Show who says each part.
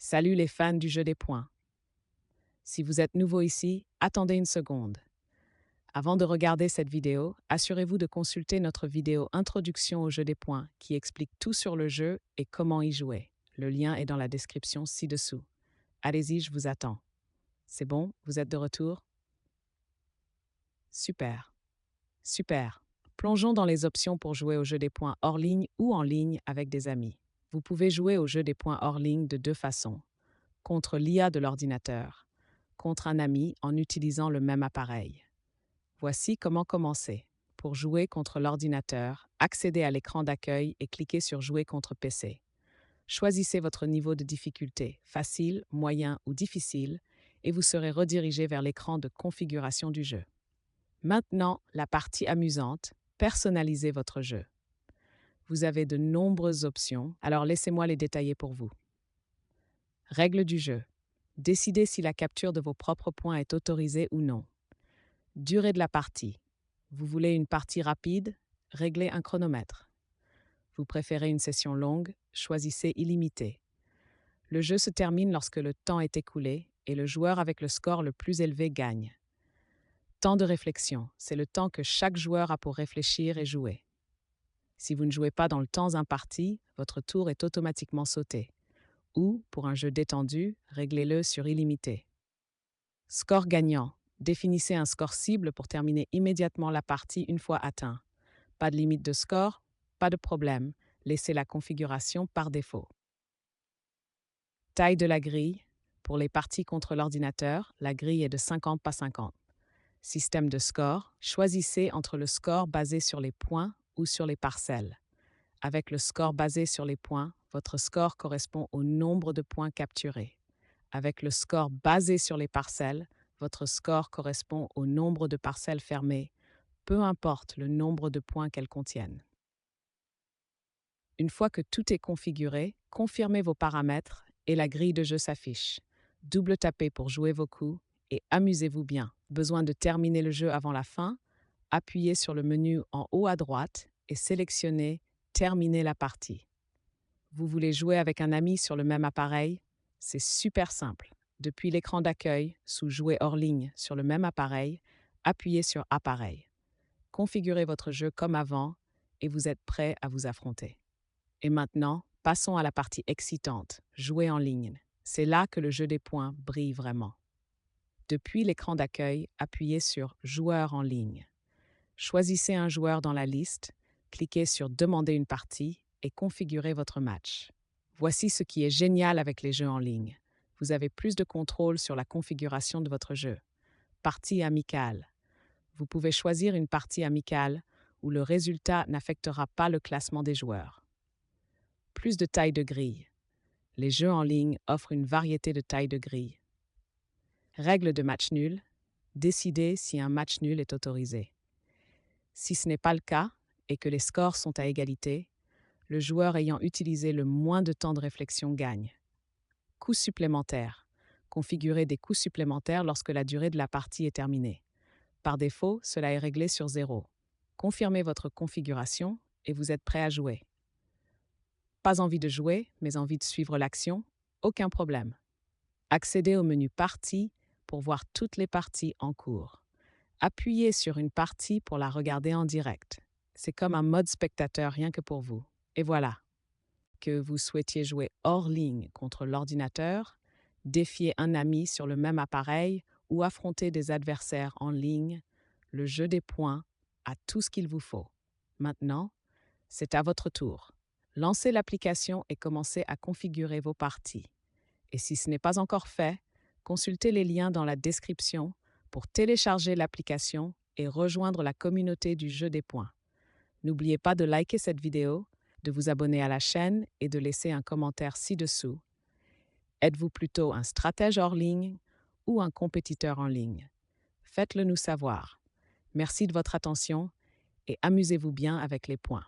Speaker 1: Salut les fans du jeu des points. Si vous êtes nouveau ici, attendez une seconde. Avant de regarder cette vidéo, assurez-vous de consulter notre vidéo Introduction au jeu des points qui explique tout sur le jeu et comment y jouer. Le lien est dans la description ci-dessous. Allez-y, je vous attends. C'est bon, vous êtes de retour? Super. Super. Plongeons dans les options pour jouer au jeu des points hors ligne ou en ligne avec des amis. Vous pouvez jouer au jeu des points hors ligne de deux façons. Contre l'IA de l'ordinateur, contre un ami en utilisant le même appareil. Voici comment commencer. Pour jouer contre l'ordinateur, accédez à l'écran d'accueil et cliquez sur Jouer contre PC. Choisissez votre niveau de difficulté, facile, moyen ou difficile, et vous serez redirigé vers l'écran de configuration du jeu. Maintenant, la partie amusante, personnalisez votre jeu. Vous avez de nombreuses options, alors laissez-moi les détailler pour vous. Règles du jeu. Décidez si la capture de vos propres points est autorisée ou non. Durée de la partie. Vous voulez une partie rapide? Réglez un chronomètre. Vous préférez une session longue? Choisissez illimité. Le jeu se termine lorsque le temps est écoulé et le joueur avec le score le plus élevé gagne. Temps de réflexion, c'est le temps que chaque joueur a pour réfléchir et jouer. Si vous ne jouez pas dans le temps imparti, votre tour est automatiquement sauté. Ou, pour un jeu détendu, réglez-le sur illimité. Score gagnant. Définissez un score cible pour terminer immédiatement la partie une fois atteint. Pas de limite de score? Pas de problème. Laissez la configuration par défaut. Taille de la grille. Pour les parties contre l'ordinateur, la grille est de 50 par 50. Système de score. Choisissez entre le score basé sur les points ou sur les parcelles. Avec le score basé sur les points, votre score correspond au nombre de points capturés. Avec le score basé sur les parcelles, votre score correspond au nombre de parcelles fermées, peu importe le nombre de points qu'elles contiennent. Une fois que tout est configuré, confirmez vos paramètres et la grille de jeu s'affiche. Double tapez pour jouer vos coups et amusez-vous bien. Besoin de terminer le jeu avant la fin? Appuyez sur le menu en haut à droite et sélectionnez Terminer la partie. Vous voulez jouer avec un ami sur le même appareil? C'est super simple. Depuis l'écran d'accueil, sous Jouer hors ligne sur le même appareil, appuyez sur Appareil. Configurez votre jeu comme avant et vous êtes prêt à vous affronter. Et maintenant, passons à la partie excitante, Jouer en ligne. C'est là que le jeu des points brille vraiment. Depuis l'écran d'accueil, appuyez sur Joueur en ligne. Choisissez un joueur dans la liste, cliquez sur Demander une partie et configurez votre match. Voici ce qui est génial avec les jeux en ligne. Vous avez plus de contrôle sur la configuration de votre jeu. Partie amicale. Vous pouvez choisir une partie amicale où le résultat n'affectera pas le classement des joueurs. Plus de taille de grille. Les jeux en ligne offrent une variété de tailles de grille. Règle de match nul. Décidez si un match nul est autorisé. Si ce n'est pas le cas et que les scores sont à égalité, le joueur ayant utilisé le moins de temps de réflexion gagne. Coûts supplémentaires. Configurez des coûts supplémentaires lorsque la durée de la partie est terminée. Par défaut, cela est réglé sur 0. Confirmez votre configuration et vous êtes prêt à jouer. Pas envie de jouer, mais envie de suivre l'action? Aucun problème. Accédez au menu Parties pour voir toutes les parties en cours. Appuyez sur une partie pour la regarder en direct. C'est comme un mode spectateur rien que pour vous. Et voilà. Que vous souhaitiez jouer hors ligne contre l'ordinateur, défier un ami sur le même appareil ou affronter des adversaires en ligne, le jeu des points a tout ce qu'il vous faut. Maintenant, c'est à votre tour. Lancez l'application et commencez à configurer vos parties. Et si ce n'est pas encore fait, consultez les liens dans la description pour télécharger l'application et rejoindre la communauté du jeu des points. N'oubliez pas de liker cette vidéo, de vous abonner à la chaîne et de laisser un commentaire ci-dessous. Êtes-vous plutôt un stratège hors ligne ou un compétiteur en ligne? Faites-le nous savoir. Merci de votre attention et amusez-vous bien avec les points.